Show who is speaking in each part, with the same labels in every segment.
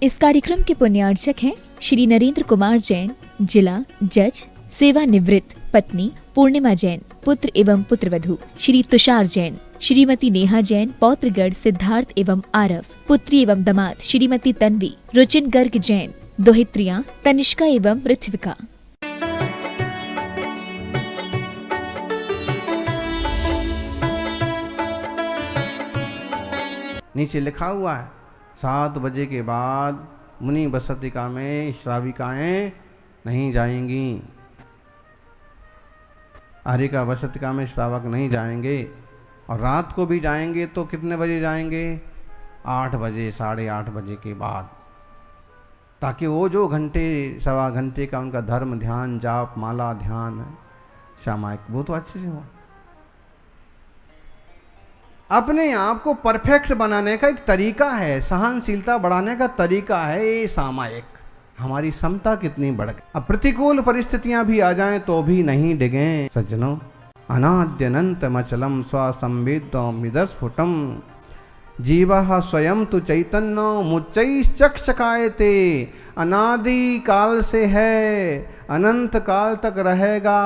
Speaker 1: इस कार्यक्रम के पुण्यार्चक हैं श्री नरेंद्र कुमार जैन, जिला जज, सेवानिवृत्त, पत्नी पूर्णिमा जैन, पुत्र एवं पुत्रवधू श्री तुषार जैन, श्रीमती नेहा जैन, पौत्रगढ़ सिद्धार्थ एवं आरव, पुत्री एवं दामाद श्रीमती तन्वी, रुचिन गर्ग जैन, दोहित्रियां तनिष्का एवं ऋत्विका।
Speaker 2: नीचे लिखा हुआ है 7 बजे के बाद मुनि बसतिका में श्राविकाएं नहीं जाएंगी। आर्यिका बसतिका में श्रावक नहीं जाएंगे, और रात को भी जाएंगे तो कितने बजे जाएंगे? 8 बजे, 8:30 बजे के बाद, ताकि वो जो घंटे सवा घंटे का उनका धर्म ध्यान, जाप माला ध्यान सामायिक, वो तो अच्छे से हो। अपने आप को परफेक्ट बनाने का एक तरीका है, सहनशीलता बढ़ाने का तरीका है ये सामायिक। हमारी क्षमता कितनी बढ़ गई। अब प्रतिकूल परिस्थितियां भी आ जाएं तो भी नहीं डिगें सज्जनों। अनाद्यनन्तमचलं स्वसंवेद्यमिदस्फुटं जीवः स्वयं तु चैतन्य मुच्चैश्चक्षकायते। अनादि काल से है, अनंत काल तक रहेगा,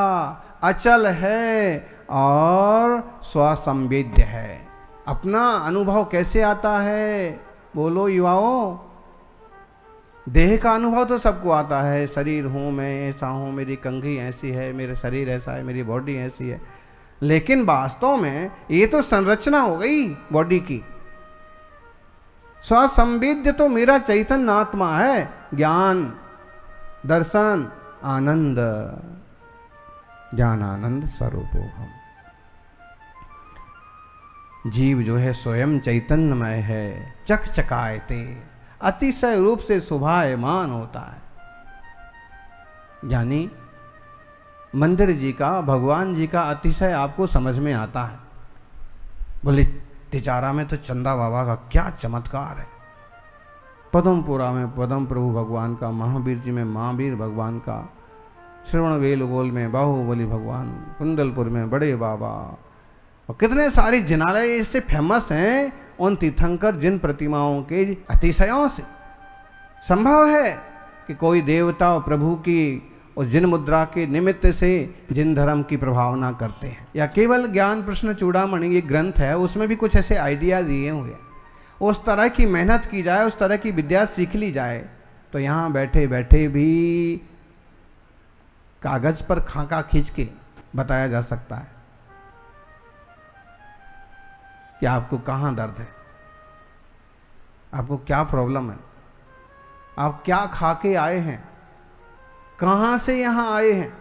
Speaker 2: अचल है और स्वसंवेद्य है। अपना अनुभव कैसे आता है? बोलो युवाओं। देह का अनुभव तो सबको आता है, शरीर हूँ मैं, ऐसा हूँ, मेरी कंघी ऐसी है, मेरा शरीर ऐसा है, मेरी बॉडी ऐसी है। लेकिन वास्तव में ये तो संरचना हो गई बॉडी की। स्वसंवेद्य तो मेरा चैतन्य आत्मा है, ज्ञान दर्शन आनंद, ज्ञान आनंद स्वरूपो हम। जीव जो है स्वयं चैतन्यमय है, चकचकायते, अतिशय रूप से शोभायमान होता है। यानी मंदिर जी का, भगवान जी का अतिशय आपको समझ में आता है। बोले तिचारा में तो चंदा बाबा का क्या चमत्कार है, पदमपुरा में पदम प्रभु भगवान का, महावीर जी में महावीर भगवान का, श्रवण बेलगोल में बाहुबली भगवान, कुंडलपुर में बड़े बाबा, और कितने सारे जिनालय इससे फेमस हैं उन तीर्थंकर जिन प्रतिमाओं के अतिशयों से। संभव है कि कोई देवता और प्रभु की और जिन मुद्रा के निमित्त से जिन धर्म की प्रभावना करते हैं, या केवल ज्ञान प्रश्न चूड़ामणि ये ग्रंथ है उसमें भी कुछ ऐसे आइडिया दिए हुए, उस तरह की मेहनत की जाए, उस तरह की विद्या सीख ली जाए, तो यहाँ बैठे बैठे भी कागज पर खाका खींच के बताया जा सकता है कि आपको कहाँ दर्द है, आपको क्या प्रॉब्लम है, आप क्या खा के आए हैं, कहां से यहां आए हैं,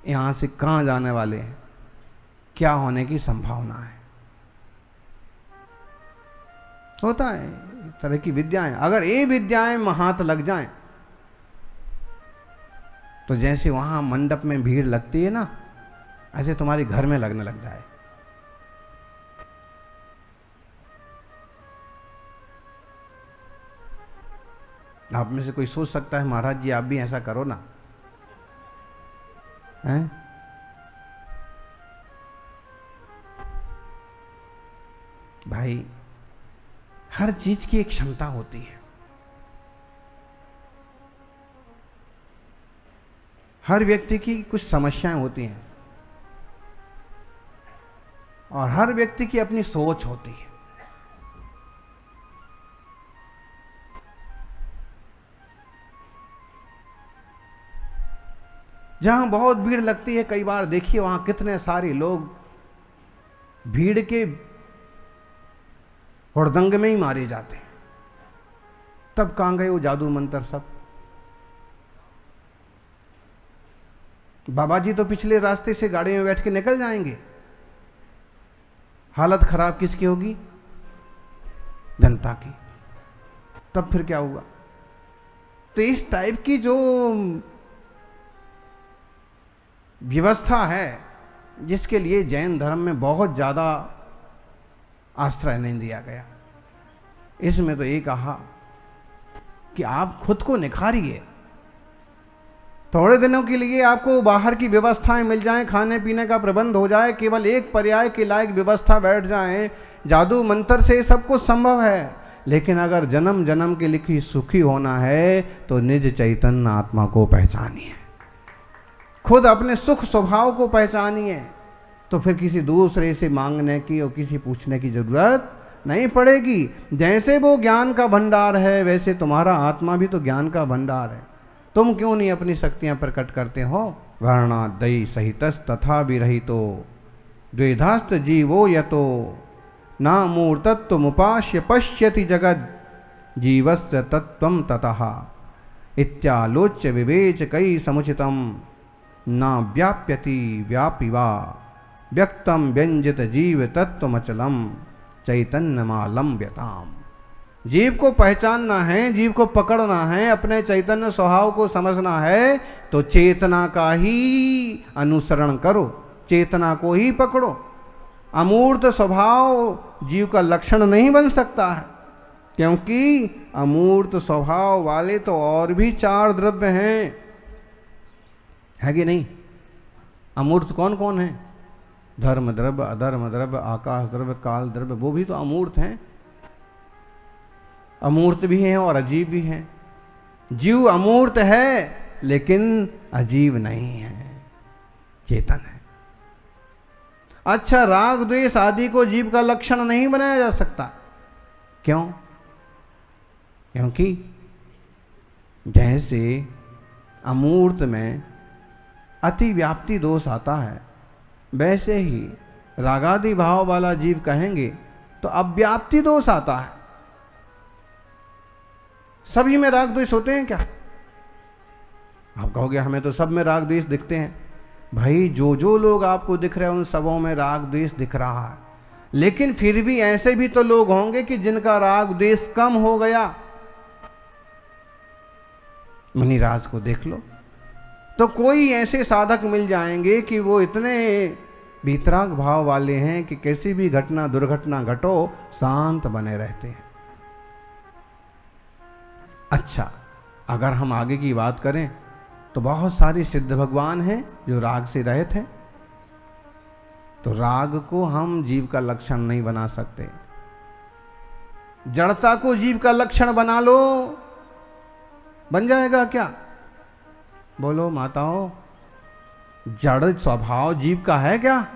Speaker 2: यहां से कहां जाने वाले हैं, क्या होने की संभावना है। होता है इस तरह की विद्याएं। अगर ये विद्याएं हाथ लग जाएं तो जैसे वहां मंडप में भीड़ लगती है ना, ऐसे तुम्हारे घर में लगने लग जाए। आप में से कोई सोच सकता है महाराज जी आप भी ऐसा करो ना, हैं? भाई हर चीज की एक क्षमता होती है। हर व्यक्ति की कुछ समस्याएं होती हैं और हर व्यक्ति की अपनी सोच होती है। जहां बहुत भीड़ लगती है, कई बार देखिए वहां कितने सारे लोग भीड़ के हुड़दंग में ही मारे जाते हैं। तब कहां गए वो जादू मंत्र सब? बाबा जी तो पिछले रास्ते से गाड़ी में बैठ के निकल जाएंगे, हालत खराब किसकी होगी? जनता की। तब फिर क्या हुआ? तो इस टाइप की जो व्यवस्था है, जिसके लिए जैन धर्म में बहुत ज़्यादा आश्रय नहीं दिया गया, इसमें तो ये कहा कि आप खुद को निखारिए, तब जाके आप अपने आप को निखार सकते हैं। आप में से कोई सोच सकता है महाराज जी आप भी ऐसा करो ना, हैं? भाई हर चीज की एक क्षमता होती है। खुद को निखारिए थोड़े दिनों के लिए आपको बाहर की व्यवस्थाएं मिल जाएं, खाने पीने का प्रबंध हो जाए, केवल एक पर्याय के लायक व्यवस्था बैठ जाएं, जादू मंत्र से सब कुछ संभव है। लेकिन अगर जन्म जन्म के लिए सुखी होना है तो निज चैतन्य आत्मा को पहचानिए, खुद अपने सुख स्वभाव को पहचानिए, तो फिर किसी दूसरे से मांगने की और किसी पूछने की जरूरत नहीं पड़ेगी। जैसे वो ज्ञान का भंडार है वैसे तुम्हारा आत्मा भी तो ज्ञान का भंडार है। तुम क्यों नहीं अपनी शक्तियां प्रकट करते हो? वर्णादयी सहितस तथा विरहितो द्वेधास्त जीवो यतो ना मूर्तत्व मुपाश्य पश्यति जगद जीवस्य तत्वम ततः इत्यालोच्य विवेच कई समुचितम ना व्याप्यति व्यापिवा व्यक्तम व्यंजित जीव तत्वमचलम चैतन्यमालम्ब्यताम। जीव को पहचानना है, जीव को पकड़ना है, अपने चैतन्य स्वभाव को समझना है तो चेतना का ही अनुसरण करो, चेतना को ही पकड़ो। अमूर्त स्वभाव जीव का लक्षण नहीं बन सकता है, क्योंकि अमूर्त स्वभाव वाले तो और भी 4 द्रव्य हैं, है कि नहीं? अमूर्त कौन कौन है? धर्म द्रव्य, अधर्म द्रव्य, आकाश द्रव्य, काल द्रव्य, वो भी तो अमूर्त हैं। अमूर्त भी हैं और अजीब भी हैं। जीव अमूर्त है लेकिन अजीब नहीं है, चेतन है। अच्छा, राग द्वेष आदि को जीव का लक्षण नहीं बनाया जा सकता। क्यों? क्योंकि जैसे अमूर्त में अति व्याप्ति दोष आता है, वैसे ही रागादि भाव वाला जीव कहेंगे तो अव्याप्ति दोष आता है। सभी में राग द्वेष होते हैं क्या? आप कहोगे हमें तो सब में राग द्वेष दिखते हैं। भाई, जो जो लोग आपको दिख रहे हैं उन सबों में राग द्वेष दिख रहा है, लेकिन फिर भी ऐसे भी तो लोग होंगे कि जिनका राग द्वेष कम हो गया। मुनिराज को देख लो, तो कोई ऐसे साधक मिल जाएंगे कि वो इतने वितराग भाव वाले हैं कि कैसी भी घटना दुर्घटना घटो शांत बने रहते हैं। अच्छा, अगर हम आगे की बात करें तो बहुत सारे सिद्ध भगवान हैं जो राग से रहित हैं। तो राग को हम जीव का लक्षण नहीं बना सकते। जड़ता को जीव का लक्षण बना लो, बन जाएगा क्या? बोलो माताओं, जड़ स्वभाव जीव का है क्या?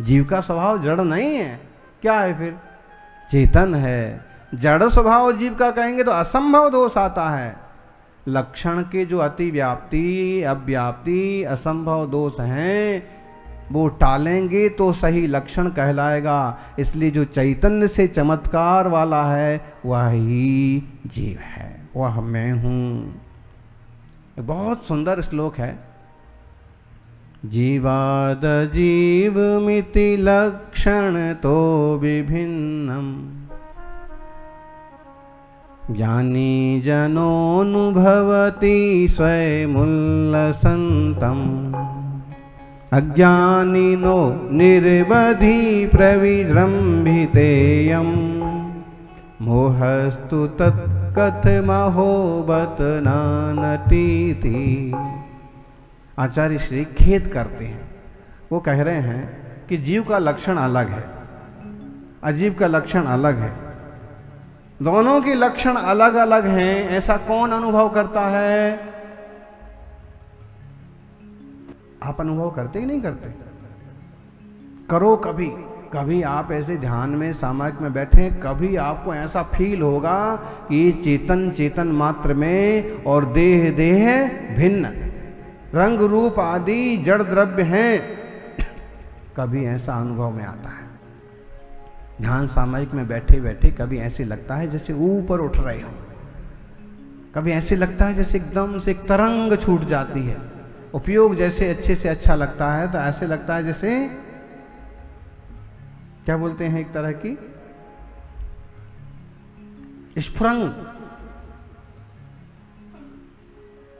Speaker 2: जीव का स्वभाव जड़ नहीं है। क्या है फिर? चेतन है। जड़ स्वभाव जीव का कहेंगे तो असंभव दोष आता है। लक्षण के जो अति व्याप्ति, अव्याप्ति, असंभव दोष हैं वो टालेंगे तो सही लक्षण कहलाएगा। इसलिए जो चैतन्य से चमत्कार वाला है वह ही जीव है, वह मैं हूं। बहुत सुंदर श्लोक है। जीवाद जीव मिति लक्षण तो विभिन्नम ज्ञानी जनोनुभवति स्वयमुल्लसन्तम् अज्ञानिनो निर्बधि प्रविजृम्भितेयम् मोहस्तु तत्कथमहोबत नानतीति। आचार्य श्री खेद करते हैं, वो कह रहे हैं कि जीव का लक्षण अलग है, अजीव का लक्षण अलग है। दोनों के लक्षण अलग अलग हैं। ऐसा कौन अनुभव करता है? आप अनुभव करते ही नहीं करते? करो कभी कभी। आप ऐसे ध्यान में सामायिक में बैठे, कभी आपको ऐसा फील होगा कि चेतन चेतन मात्र में और देह देह भिन्न, रंग रूप आदि जड़ द्रव्य हैं। कभी ऐसा अनुभव में आता है। ध्यान सामायिक में बैठे बैठे कभी ऐसे लगता है जैसे ऊपर उठ रहे हो, कभी ऐसे लगता है जैसे एकदम से एक तरंग छूट जाती है। उपयोग जैसे अच्छे से अच्छा लगता है तो ऐसे लगता है जैसे, क्या बोलते हैं, एक तरह की स्फुरंग।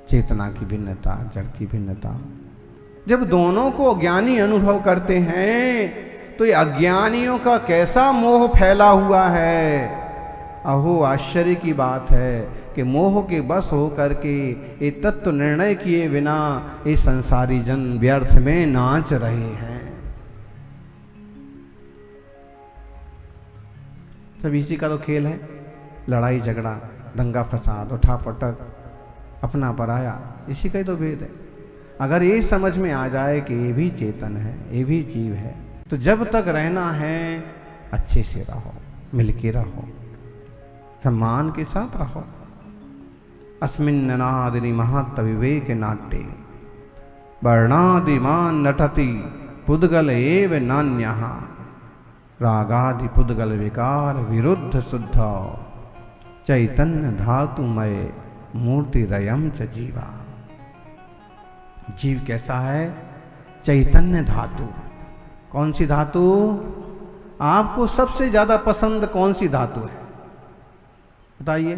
Speaker 2: चेतना की भिन्नता, जड़ की भिन्नता। जब दोनों को अज्ञानी अनुभव करते हैं तो ये अज्ञानियों का कैसा मोह फैला हुआ है। अहो आश्चर्य की बात है कि मोह के बस हो करके ये तत्व निर्णय किए बिना ये संसारी जन व्यर्थ में नाच रहे हैं। सब इसी का तो खेल है, लड़ाई झगड़ा, दंगा फसाद, उठा पटक, अपना पराया, इसी का ही तो भेद है। अगर ये समझ में आ जाए कि ये भी चेतन है, ये भी जीव है, तो जब तक रहना है अच्छे से रहो, मिलके रहो, सम्मान के साथ रहो। अस्मिन्ननादिनि महत् विवेक नाट्ये वर्णादिमान नटति पुद्गल एव नान्यः रागादि पुद्गल विकार विरुद्ध शुद्ध चैतन्य धातुमय मूर्तिरयं च जीवा। जीव कैसा है? चैतन्य धातु। कौन सी धातु? आपको सबसे ज्यादा पसंद कौन सी धातु है बताइए?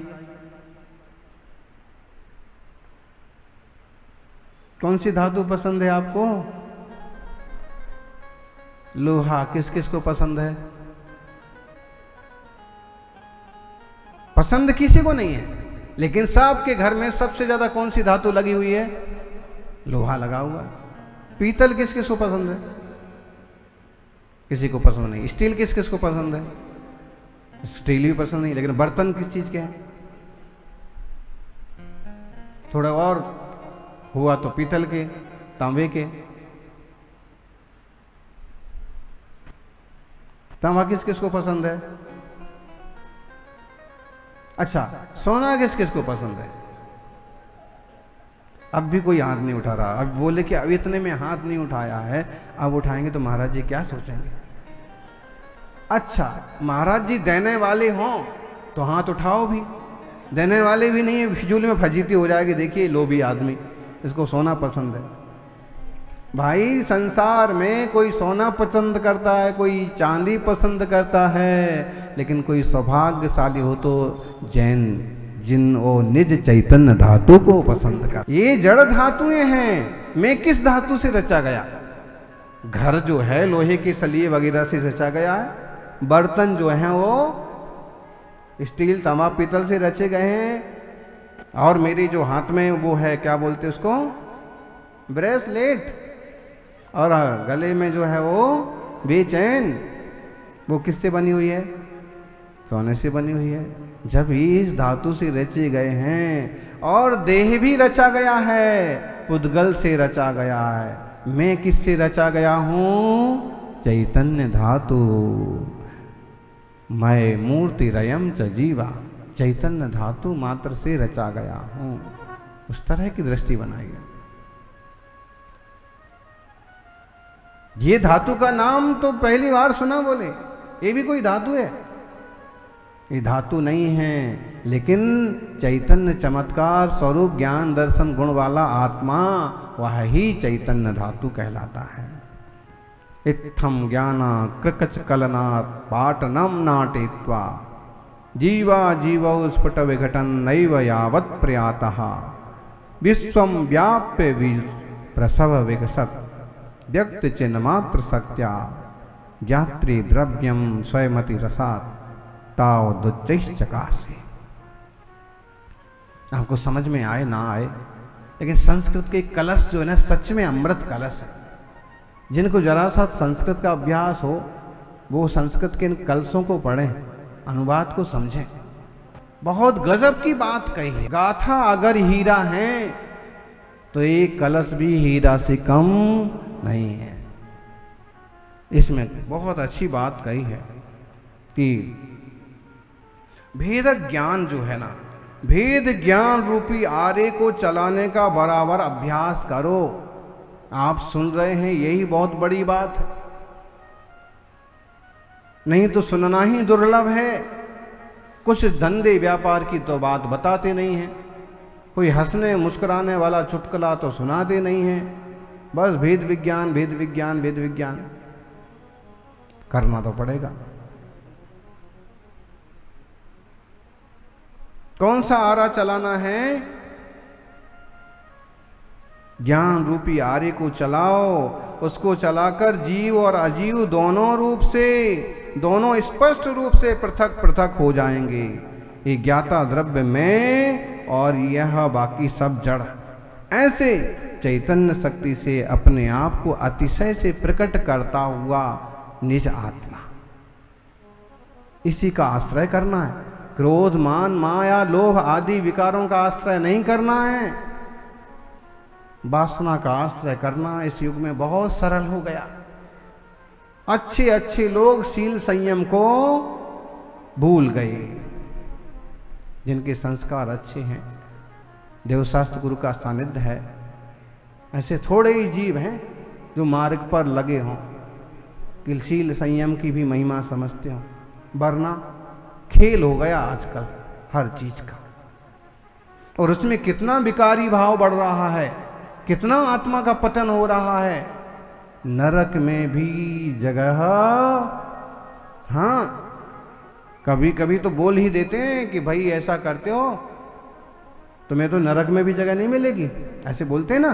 Speaker 2: कौन सी धातु पसंद है आपको? लोहा। किस किस को पसंद है? पसंद किसी को नहीं है, लेकिन सबके घर में सबसे ज्यादा कौन सी धातु लगी हुई है? लोहा लगा हुआ है। पीतल किस किस को पसंद है? किसी को पसंद नहीं। स्टील किस किस को पसंद है? स्टील भी पसंद नहीं। लेकिन बर्तन किस चीज के हैं? थोड़ा और हुआ तो पीतल के, तांबे के। तांबा किस किस को पसंद है? अच्छा, सोना किस किस को पसंद है? अब भी कोई हाथ नहीं उठा रहा। अब बोले कि अब इतने में हाथ नहीं उठाया है, अब उठाएंगे तो महाराज जी क्या सोचेंगे। अच्छा, महाराज जी देने वाले हों तो हाथ उठाओ भी, देने वाले भी नहीं है, फिजूल में फजीती हो जाएगी। देखिए लोभी आदमी, इसको सोना पसंद है। भाई संसार में कोई सोना पसंद करता है, कोई चांदी पसंद करता है, लेकिन कोई सौभाग्यशाली हो तो जैन जिन वो निज चैतन्य धातु को पसंद कर। ये जड़ धातुएं हैं। मैं किस धातु से रचा गया? घर जो है लोहे के सलिए वगैरह से रचा गया है। बर्तन जो हैं वो स्टील, तांबा, पीतल से रचे गए हैं। और मेरी जो हाथ में वो है, क्या बोलते उसको, ब्रेसलेट, और गले में जो है वो बेचैन, वो किससे बनी हुई है? सोने से बनी हुई है। जब इस धातु से रचे गए हैं, और देह भी रचा गया है, पुद्गल से रचा गया है। मैं किससे रचा गया हूं? चैतन्य धातु। मैं मूर्तिरयं च जीवा। चैतन्य धातु मात्र से रचा गया हूं। उस तरह की दृष्टि बनाइए। ये धातु का नाम तो पहली बार सुना, बोले ये भी कोई धातु है? ये धातु नहीं है, लेकिन चैतन्य चमत्कार स्वरूप ज्ञान दर्शन गुण वाला आत्मा, वह ही चैतन्य धातु कहलाता है। इत्थम ज्ञान कृकच कलनात् पाटनम नाटेत्वा जीवा जीवौ स्फुट विघटन नैव यावत् प्रयातः विश्वम व्याप्य प्रसव विकसत् व्यक्त चिन्ह मात्र शक्त्या ज्ञात्री द्रव्यम स्वयमति रसात् ताव दुच्चैश्चकासे। आपको समझ में आए ना आए, लेकिन संस्कृत के कलश जो है ना, सच में अमृत कलश है। जिनको जरा सा संस्कृत का अभ्यास हो, वो संस्कृत के इन कलशों को पढ़ें, अनुवाद को समझें। बहुत गजब की बात कही है। गाथा अगर हीरा है तो एक कलश भी हीरा से कम नहीं है। इसमें बहुत अच्छी बात कही है कि भेद ज्ञान जो है ना, भेद ज्ञान रूपी आरे को चलाने का बराबर अभ्यास करो। आप सुन रहे हैं, यही बहुत बड़ी बात है। नहीं तो सुनना ही दुर्लभ है। कुछ धंधे व्यापार की तो बात बताते नहीं हैं, कोई हंसने मुस्कुराने वाला चुटकुला तो सुनाते नहीं हैं। बस भेद विज्ञान, भेद विज्ञान, भेद विज्ञान करना तो पड़ेगा। कौन सा आरा चलाना है? ज्ञान रूपी आरे को चलाओ। उसको चलाकर जीव और अजीव दोनों रूप से दोनों स्पष्ट रूप से पृथक पृथक हो जाएंगे। ये ज्ञाता द्रव्य मैं और यह बाकी सब जड़। ऐसे चैतन्य शक्ति से अपने आप को अतिशय से प्रकट करता हुआ निज आत्मा, इसी का आश्रय करना है। क्रोध, मान, माया, लोभ आदि विकारों का आश्रय नहीं करना है, वासना का आश्रय करना इस युग में बहुत सरल हो गया। अच्छे अच्छे लोग शील संयम को भूल गए। जिनके संस्कार अच्छे हैं, देवशास्त्र गुरु का सानिध्य है, ऐसे थोड़े ही जीव हैं जो मार्ग पर लगे हों, कि शील संयम की भी महिमा समझते हों। वरना खेल हो गया आजकल हर चीज का, और उसमें कितना विकारी भाव बढ़ रहा है, कितना आत्मा का पतन हो रहा है। नरक में भी जगह, हाँ, कभी कभी तो बोल ही देते हैं कि भाई ऐसा करते हो तुम्हें तो नरक में भी जगह नहीं मिलेगी, ऐसे बोलते हैं ना।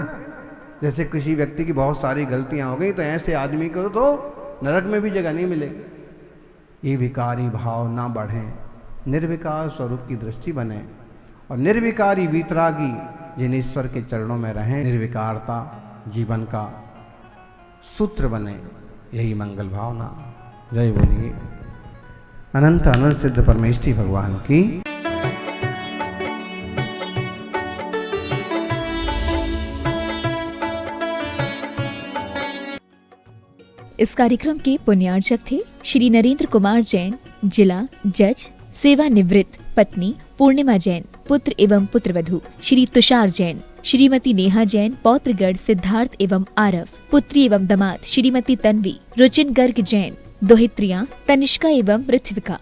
Speaker 2: जैसे किसी व्यक्ति की बहुत सारी गलतियां हो गई तो ऐसे आदमी को तो नरक में भी जगह नहीं मिलेगी। ये विकारी भाव ना बढ़ें, निर्विकार स्वरूप की दृष्टि बने, और निर्विकारी वीतरागी जिन ईश्वर के चरणों में रहें, निर्विकारता जीवन का सूत्र बने, यही मंगल भावना। जय बोलिए अनंत अनंत सिद्ध परमेष्ठी भगवान की।
Speaker 1: इस कार्यक्रम के पुण्यार्चक थे श्री नरेंद्र कुमार जैन, जिला जज, सेवानिवृत्त, पत्नी पूर्णिमा जैन, पुत्र एवं पुत्रवधू श्री तुषार जैन, श्रीमती नेहा जैन, पौत्रगढ़ सिद्धार्थ एवं आरव, पुत्री एवं दामाद श्रीमती तन्वी, रुचिन गर्ग जैन, दोहित्रियां तनिष्का एवं पृथ्विका।